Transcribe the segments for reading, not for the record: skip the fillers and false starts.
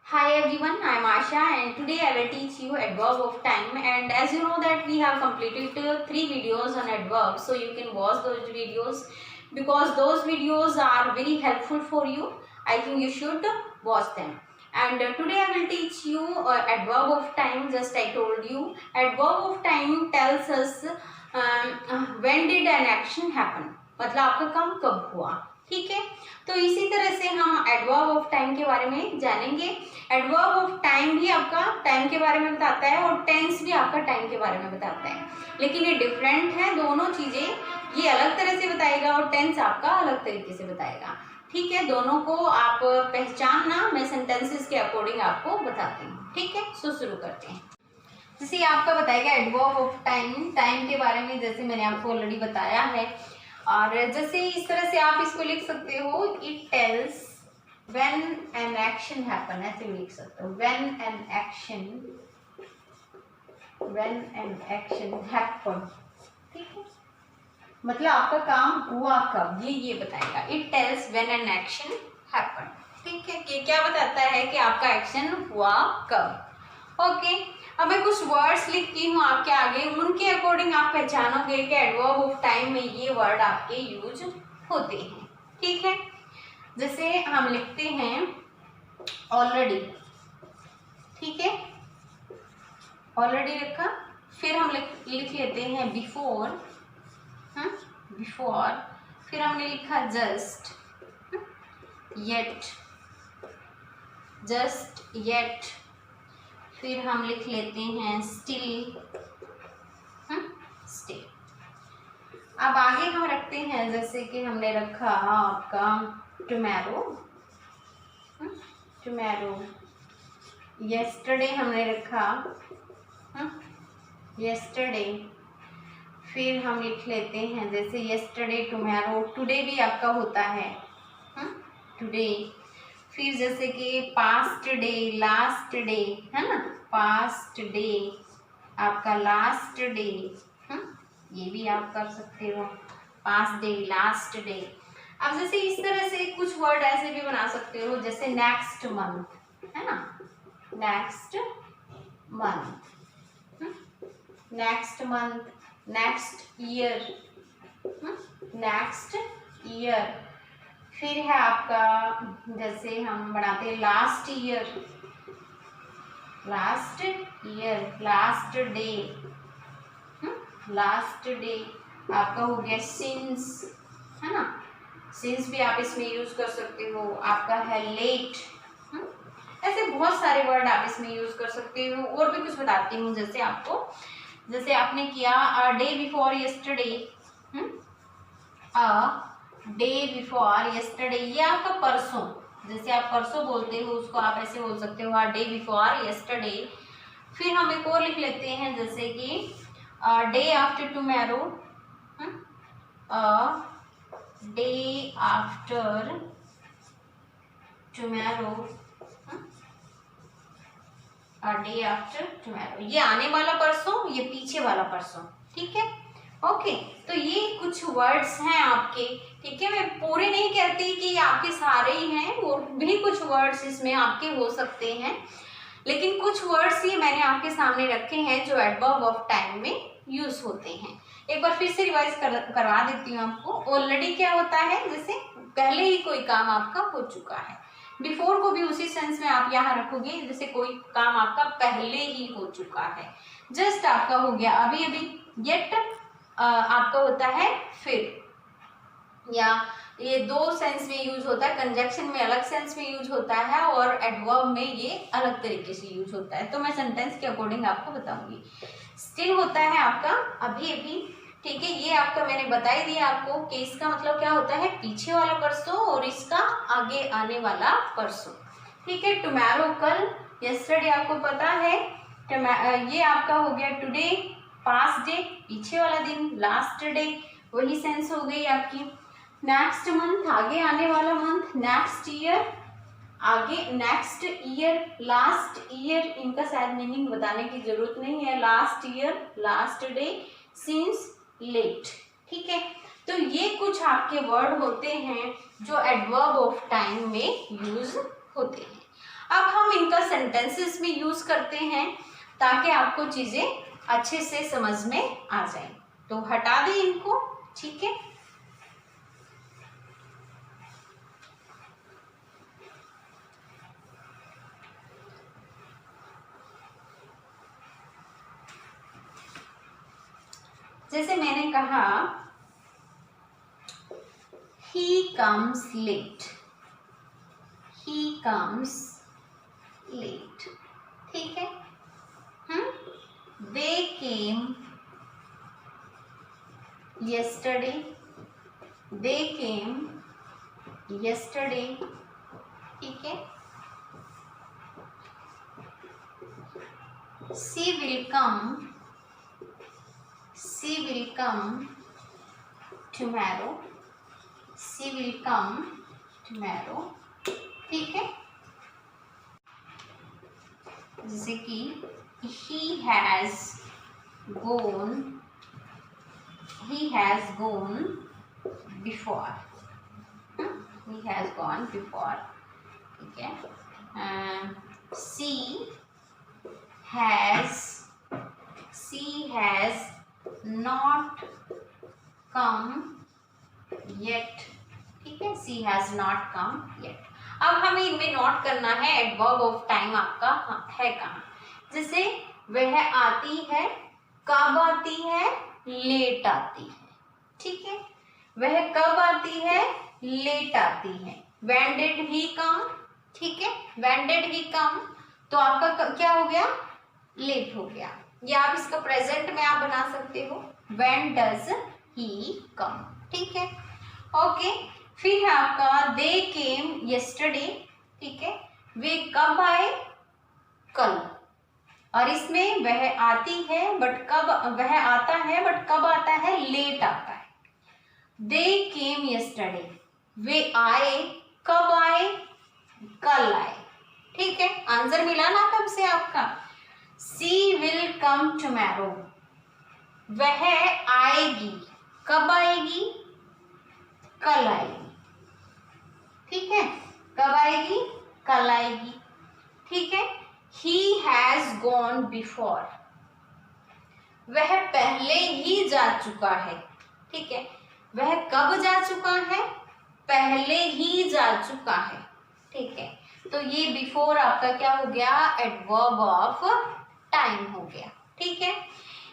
Hi everyone, I am Asha and today I will teach you adverb of time. And as you know that we have completed 3 videos on adverbs, so you can watch those videos because those videos are very helpful for you. I think you should watch them. And today I will teach you adverb of time. Just I told you, adverb of time tells us when did an action happen. मतलब आपका काम कब हुआ, ठीक है। तो इसी तरह से हम एडवर्ब ऑफ टाइम के बारे में जानेंगे। एडवर्ब ऑफ टाइम भी आपका टाइम के बारे में बताता है और टेंस भी आपका टाइम के बारे में बताता है, लेकिन ये डिफरेंट है। दोनों चीजें ये अलग तरह से बताएगा और टेंस आपका अलग तरीके से बताएगा, ठीक है। दोनों को आप पहचानना, मैं सेंटेंसेस के अकॉर्डिंग आपको बताती हूँ, ठीक है। सो शुरू करते हैं। जैसे आपका बताएगा एडवर्ब ऑफ टाइम, टाइम के बारे में जैसे मैंने आपको ऑलरेडी बताया है। और जैसे इस तरह से आप इसको लिख सकते हो, it tells when an action happen, ऐसे लिख सकते हो, व्हेन एन एक्शन हैपन, ठीक है। मतलब आपका काम हुआ कब, ये बताएगा। It tells when an action happen, ठीक है। कि क्या बताता है कि आपका एक्शन हुआ कब। ओके, अब मैं कुछ वर्ड्स लिखती हूँ आपके आगे, उनके अकॉर्डिंग आप पहचानोगे कि एडवर्ब ऑफ टाइम में ये वर्ड आपके यूज होते हैं, ठीक है। जैसे हम लिखते हैं ऑलरेडी, ठीक है, ऑलरेडी लिखा। फिर हम लिख लेते हैं बिफोर, बिफोर। फिर हमने लिखा जस्ट, येट, जस्ट येट। फिर हम लिख लेते हैं स्टिल, स्टिल। अब आगे हम रखते हैं, जैसे कि हमने रखा आपका टुमारो, टुमारो। यस्टरडे हमने रखा, यस्टरडे। फिर हम लिख लेते हैं जैसे यस्टरडे, टुमारो। टुडे भी आपका होता है, टुडे। फिर जैसे कि पास्ट डे, लास्ट डे, है ना, पास्ट डे आपका, लास्ट डे, ये भी आप कर सकते हो, पास्ट डे, लास्ट डे। अब जैसे इस तरह से कुछ वर्ड ऐसे भी बना सकते हो, जैसे नेक्स्ट मंथ, है ना, next month, next month, next year, next year. फिर है आपका, जैसे हम बनाते हैं last year, last year, last day, last day आपका हो गया सिंस, है ना, सिंस भी आप इसमें यूज कर सकते हो। आपका है लेट, ऐसे बहुत सारे वर्ड आप इसमें यूज कर सकते हो। और भी कुछ बताती हूँ, जैसे आपको, जैसे आपने किया day before yesterday, day before yesterday, ये आपका परसों। जैसे आप परसों बोलते हो, उसको आप ऐसे बोल सकते हो, डे बिफोर यस्टरडे। फिर हम एक और लिख लेते हैं, जैसे कि day after tomorrow, day after tomorrow, day after tomorrow. ये आने वाला परसों, ये पीछे वाला परसों, ठीक है। ओके, तो ये कुछ वर्ड्स हैं आपके, ठीक है। मैं पूरे नहीं कहती कि ये आपके सारे ही हैं, और भी कुछ वर्ड्स इसमें आपके हो सकते हैं, लेकिन कुछ वर्ड्स ये मैंने आपके सामने रखे हैं जो एडवर्ब ऑफ टाइम में यूज होते हैं। एक बार फिर से रिवाइज करवा देती हूँ आपको। ऑलरेडी क्या होता है, जैसे पहले ही कोई काम आपका हो चुका है। बिफोर को भी उसी सेंस में आप यहाँ रखोगे, जैसे कोई काम आपका पहले ही हो चुका है। जस्ट आपका हो गया अभी अभी। येट आपका होता है फिर, या ये दो सेंस में यूज होता है। कंजक्शन में अलग सेंस में यूज होता है और एडवर्ब में ये अलग तरीके से यूज होता है, तो मैं सेंटेंस के अकॉर्डिंग आपको बताऊंगी। स्टिल होता है आपका अभी अभी, ठीक है। ये आपका मैंने बता ही दिया आपको कि इसका मतलब क्या होता है, पीछे वाला परसों, और इसका आगे आने वाला परसों, ठीक है। टुमारो कल, यस्टरडे आपको पता है, ये आपका हो गया टुडे, पास्ट डे पीछे वाला दिन, लास्ट डे वही सेंस हो गई आपकी। नेक्स्ट मंथ आगे आने वाला मंथ, नेक्स्ट ईयर आगे, नेक्स्ट ईयर, लास्ट ईयर, इनका शायद मीनिंग बताने की जरूरत नहीं है। Last year, last day, since, late, ठीक है। तो ये कुछ आपके वर्ड होते हैं जो एडवर्ब ऑफ टाइम में यूज होते हैं। अब हम इनका सेंटेंसेस में यूज करते हैं ताकि आपको चीजें अच्छे से समझ में आ जाए। तो हटा दें इनको, ठीक है। जैसे मैंने कहा he comes late, he comes late, ठीक है। they came yesterday, they came yesterday, ठीक है। she will come tomorrow, she will come tomorrow, ठीक है। जैसे कि he has gone before, he has gone before, ठीक है। she has not come yet, ठीक है। she has not come yet। अब हमें इनमें नोट करना है एडवर्ब ऑफ टाइम आपका है कहाँ। जैसे वह आती है, कब आती है, लेट आती है, ठीक है। वह कब आती है, लेट आती है। when did he come, ठीक है। when did he come तो आपका क्या हो गया, लेट हो गया। या आप इसका प्रेजेंट में आप बना सकते हो when does he come, ठीक है। ओके, फिर है आपका they came yesterday, ठीक है। वे कब आए, कल। और इसमें वह आती है बट कब, वह आता है बट कब आता है, लेट आता है। they came yesterday, वे आए, कब आए, कल आए, ठीक है। आंसर मिला ना कब से आपका। she will come tomorrow, वह आएगी, कब आएगी, कल आएगी, ठीक है। कब आएगी, कल आएगी, ठीक है। he has gone before, वह पहले ही जा चुका है, ठीक है। वह कब जा चुका है, पहले ही जा चुका है, ठीक है। तो ये बिफोर आपका क्या हो गया, एडवर्ब ऑफ टाइम हो गया, ठीक है।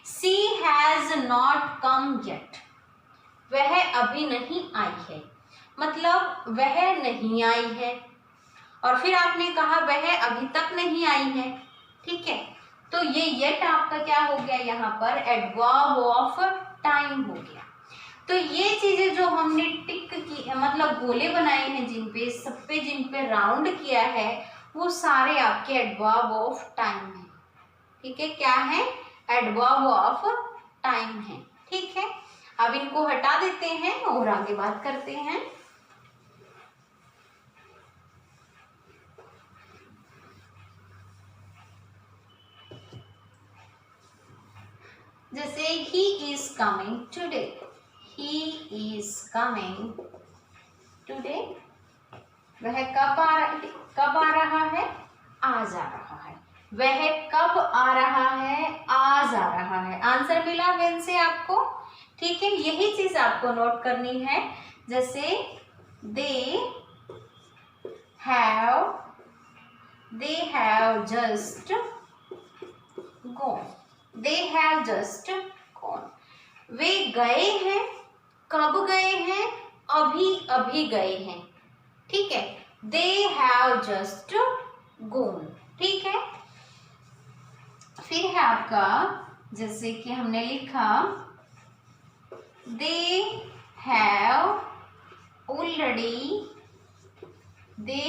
she has not come yet, वह अभी नहीं आई है, मतलब वह नहीं आई है। और फिर आपने कहा वह अभी तक नहीं आई है, ठीक है। तो ये येट आपका क्या हो गया, यहाँ पर एडवर्ब ऑफ टाइम हो गया। तो ये चीजें जो हमने टिक की, मतलब गोले बनाए हैं जिन पे, सब पे जिन पे राउंड किया है, वो सारे आपके एडवर्ब ऑफ टाइम है, ठीक है। क्या है, एडवर्ब ऑफ टाइम है, ठीक है। अब इनको हटा देते हैं और आगे बात करते हैं। जैसे he is coming today, he is coming today, वह कब आ रहा है, आज आ रहा है। वह कब आ रहा है, आज आ रहा है। आंसर मिला वेन से आपको, ठीक है। यही चीज आपको नोट करनी है। जैसे they have just gone, they have just gone, वे गए हैं, कब गए हैं, अभी अभी गए हैं, ठीक है। they have just gone, ठीक है। फिर है आपका, जैसे कि हमने लिखा they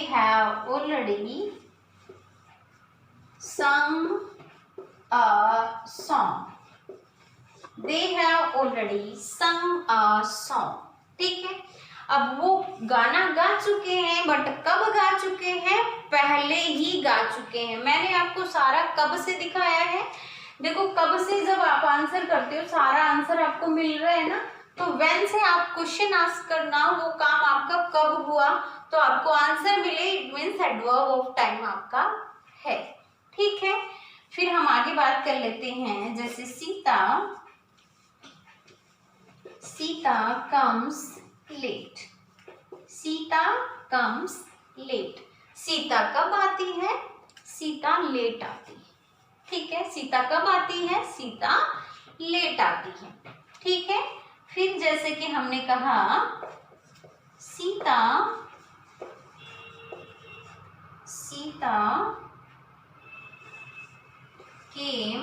have already sung a song, they have already sung a song, ठीक है। अब वो गाना गा चुके हैं, बट कब गा चुके हैं, पहले ही गा चुके हैं। मैंने आपको सारा कब से दिखाया है। देखो कब से जब आप आंसर करते हो, सारा आंसर आपको मिल रहा है ना, तो व्हेन से आप क्वेश्चन आस्क करना, वो काम आपका कब हुआ, तो आपको आंसर मिले, it means adverb of time आपका है। ठीक है, फिर हम आगे बात कर लेते हैं। जैसे Sita comes late. Sita comes late. Sita कब आती है? सीता लेट आती है। ठीक है, सीता कब आती है? सीता लेट आती है। ठीक है, फिर जैसे कि हमने कहा सीता केम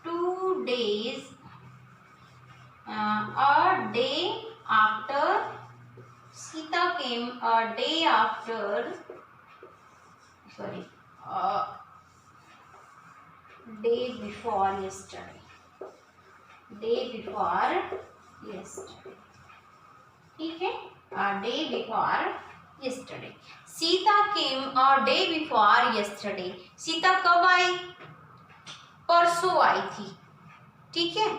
2 days a day after. Sita came a day after, sorry, day before yesterday. Day before yesterday. ठीक है, a day before yesterday. Sita came a day before yesterday. Sita कब आई? परसों आई थी। ठीक है,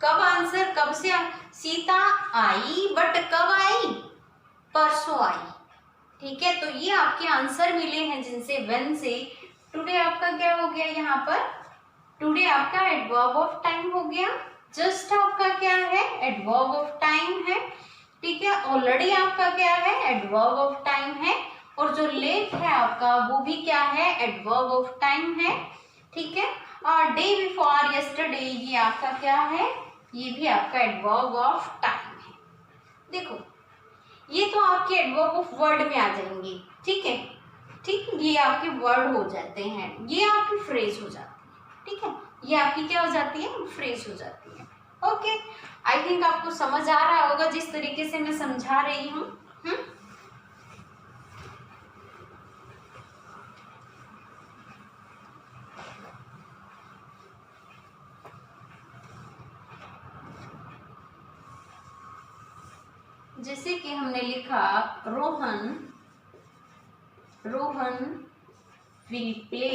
कब आंसर, कब से सीता आई, बट कब आई? परसों आई। ठीक है, तो ये आपके आंसर मिले हैं जिनसे व्हेन से। टुडे आपका क्या हो गया यहाँ पर? टुडे आपका एडवर्ब ऑफ टाइम हो गया। जस्ट आपका क्या है? एडवर्ब ऑफ टाइम है। ठीक है, ऑलरेडी आपका क्या है? एडवर्ब ऑफ टाइम है। और जो लेट है आपका वो भी क्या है? एडवर्ब ऑफ टाइम है। ठीक है, और डे बिफोर यस्टरडे ये आपका क्या है? ये भी आपका एडवर्ब ऑफ टाइम है। देखो, ये तो आपके एडवर्ब ऑफ वर्ड में आ जाएंगे। ठीक है, ठीक, ये आपके वर्ड हो जाते हैं, ये आपकी फ्रेज हो जाती है। ठीक है, ये आपकी क्या हो जाती है? फ्रेज हो जाती है। ओके, आई थिंक आपको समझ आ रहा होगा जिस तरीके से मैं समझा रही हूँ। जैसे कि हमने लिखा Rohan will play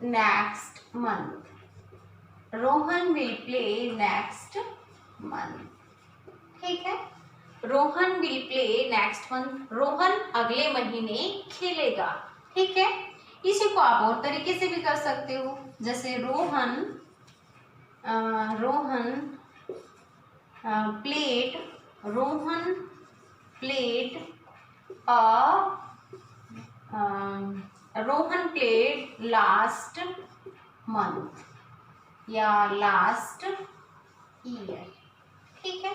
next month. Rohan will play next month. ठीक है, Rohan will play next month. Rohan अगले महीने खेलेगा। ठीक है, इसी को आप और तरीके से भी कर सकते हो। जैसे रोहन प्लेड लास्ट मंथ या लास्ट ईयर। ठीक है,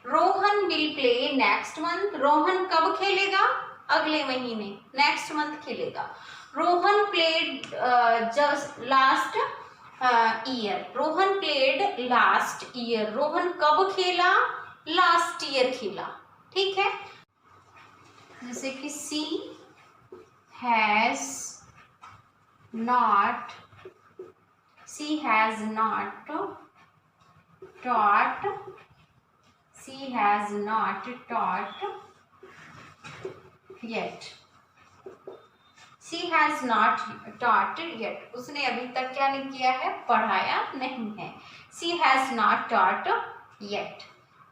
Rohan will play next month. Rohan कब खेलेगा? अगले महीने, नेक्स्ट मंथ खेलेगा। Rohan played just last year. Rohan played last year. Rohan कब खेला? लास्ट ईयर खेला। ठीक है, जैसे कि she has not taught yet. She has not taught yet. उसने अभी तक क्या नहीं किया है? पढ़ाया नहीं है। She has not taught yet.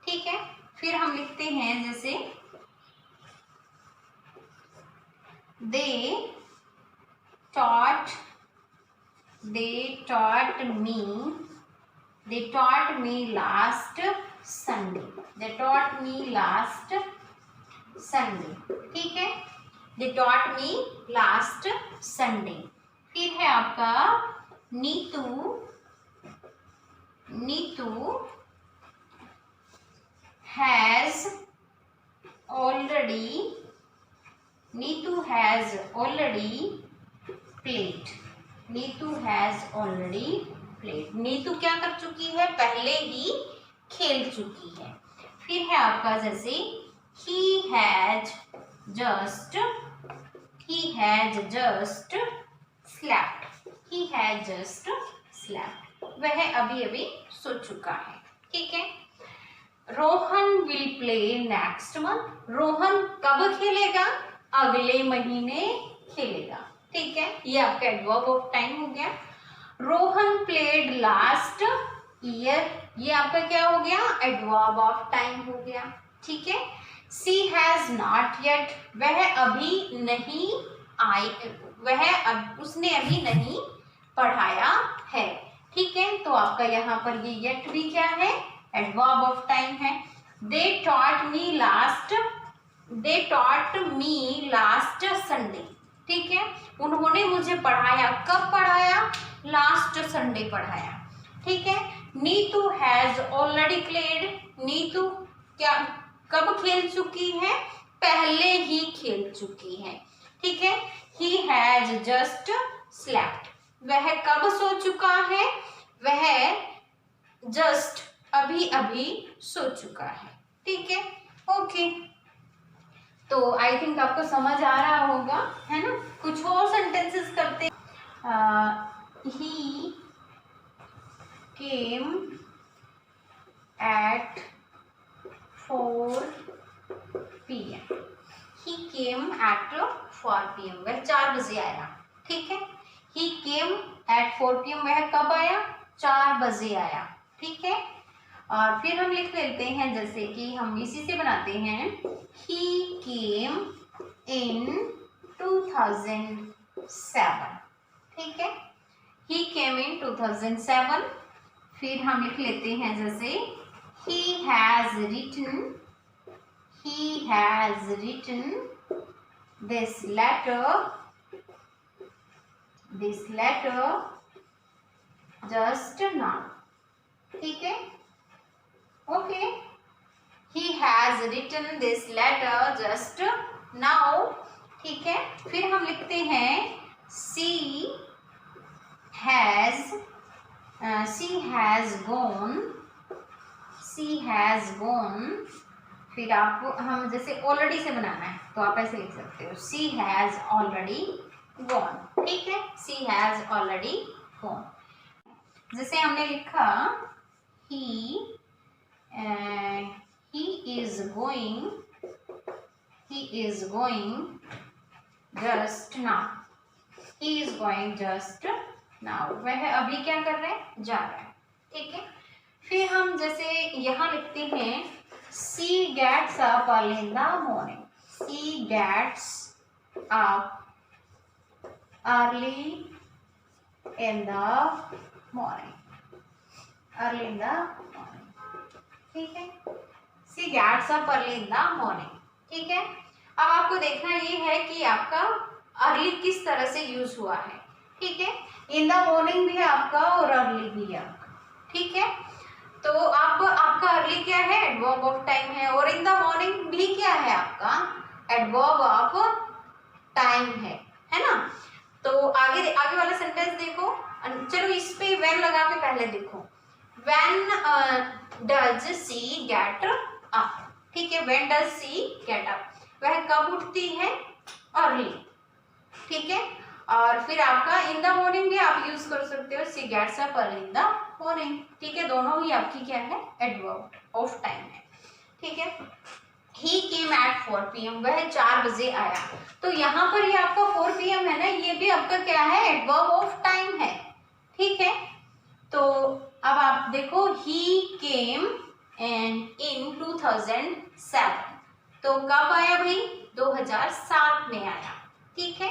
ठीक है, फिर हम लिखते हैं जैसे they taught me last Sunday. They taught me last Sunday. ठीक है, they taught me last Sunday. फिर है आपका Neetu has already played. Neetu क्या कर चुकी है? पहले ही खेल चुकी है। फिर है आपका जैसे he has just slept. वह अभी सो चुका है। ठीक है, Rohan will play next month. Rohan कब खेलेगा? अगले महीने खेलेगा। ठीक है, ये आपका एडवर्ब ऑफ टाइम हो गया। रोहन प्लेड लास्ट ईयर, ये आपका क्या हो गया, एडवर्ब ऑफ टाइम हो गया। ठीक है। शी हैज नॉट येट, वह अभी नहीं आई, उसने अभी नहीं पढ़ाया है। ठीक है। तो आपका यहाँ पर ये येट भी क्या है, एडवर्ब ऑफ टाइम है। They taught me last Sunday. ठीक है। उन्होंने मुझे पढ़ाया, कब पढ़ाया, लास्ट संडे पढ़ाया। ठीक है। Neetu has already played, Neetu क्या कब खेल चुकी है, पहले ही खेल चुकी है। ठीक है। ही हैज जस्ट स्लेप्ट, वह कब सो चुका है, वह जस्ट अभी अभी सो चुका है। ठीक है। ओके, तो आई थिंक आपको समझ आ रहा होगा, है ना। कुछ और सेंटेंसेस करते he came at 4 PM, he came at 4 PM, वह 4 बजे आया। ठीक है। ही केम एट 4 PM, वह कब आया, 4 बजे आया। ठीक है। और फिर हम लिख लेते हैं, जैसे कि हम इसी से बनाते हैं, ही केम इन 2007। ठीक है। ही केम इन 2007। फिर हम लिख लेते हैं, जैसे he has written this letter just now। ठीक है। Okay, he has written this letter just now। ठीक है। फिर हम लिखते हैं, she has gone। फिर आपको हम जैसे ऑलरेडी से बनाना है तो आप ऐसे लिख सकते हो, she has already gone। ठीक है। she has already gone। जैसे हमने लिखा, he is going just now। he is going just now, वह अभी क्या कर रहे हैं, जा रहा है। ठीक है। फिर हम जैसे यहाँ लिखते हैं, she gets up early in the morning। she gets up early in the morning। ठीक है। she gets up early in the morning। ठीक है। अब आपको देखना ये है कि आपका अर्ली किस तरह से यूज हुआ है। ठीक है। इन द मॉर्निंग भी है आपका और अर्ली भी है आपका। ठीक है। तो आपका अर्ली क्या है, एडवर्ब ऑफ टाइम है, और इन द मॉर्निंग भी क्या है आपका, एडवर्ब ऑफ टाइम है ना। तो आगे वाला सेंटेंस देखो। चलो इस पे व्हेन लगा के पहले देखो, when does she get up. ठीक है। When does she get up, वह कब उठती है, अर्ली। ठीक है। और फिर आपका इन द मॉर्निंग भी आप यूज कर सकते हो, she gets up early in the morning. ठीक है। दोनों ही आपकी क्या है, एडवर्ब ऑफ टाइम है। ठीक है। ही केम एट 4 PM, वह 4 बजे आया। तो यहाँ पर ये आपका 4 PM है ना, ये भी आपका क्या है, एडवर्ब ऑफ टाइम है। ठीक है। तो अब आप देखो, ही केम इन 2007, तो कब आया भाई, 2007 में आया। ठीक है।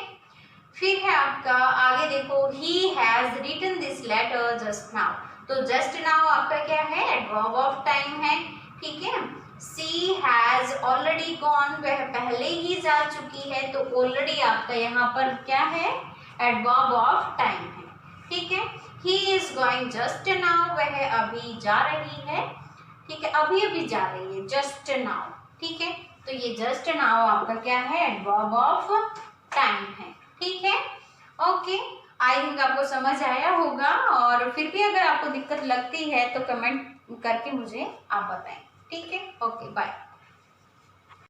फिर है आपका आगे देखो, he has written this letter just now, तो जस्ट नाउ आपका क्या है, एडवर्ब ऑफ टाइम है। ठीक है। शी हैज ऑलरेडी गॉन, वह पहले ही जा चुकी है, तो ऑलरेडी आपका यहाँ पर क्या है, एडवर्ब ऑफ टाइम है। ठीक है। He is going just now, वह अभी जा रही है। ठीक है। अभी अभी जा रही है, जस्ट नाउ। ठीक है। तो ये जस्ट नाउ आपका क्या है, एडवर्ब ऑफ टाइम है। ठीक है। ओके, आई थिंक आपको समझ आया होगा, और फिर भी अगर आपको दिक्कत लगती है तो कमेंट करके मुझे आप बताएं। ठीक है। Okay, bye.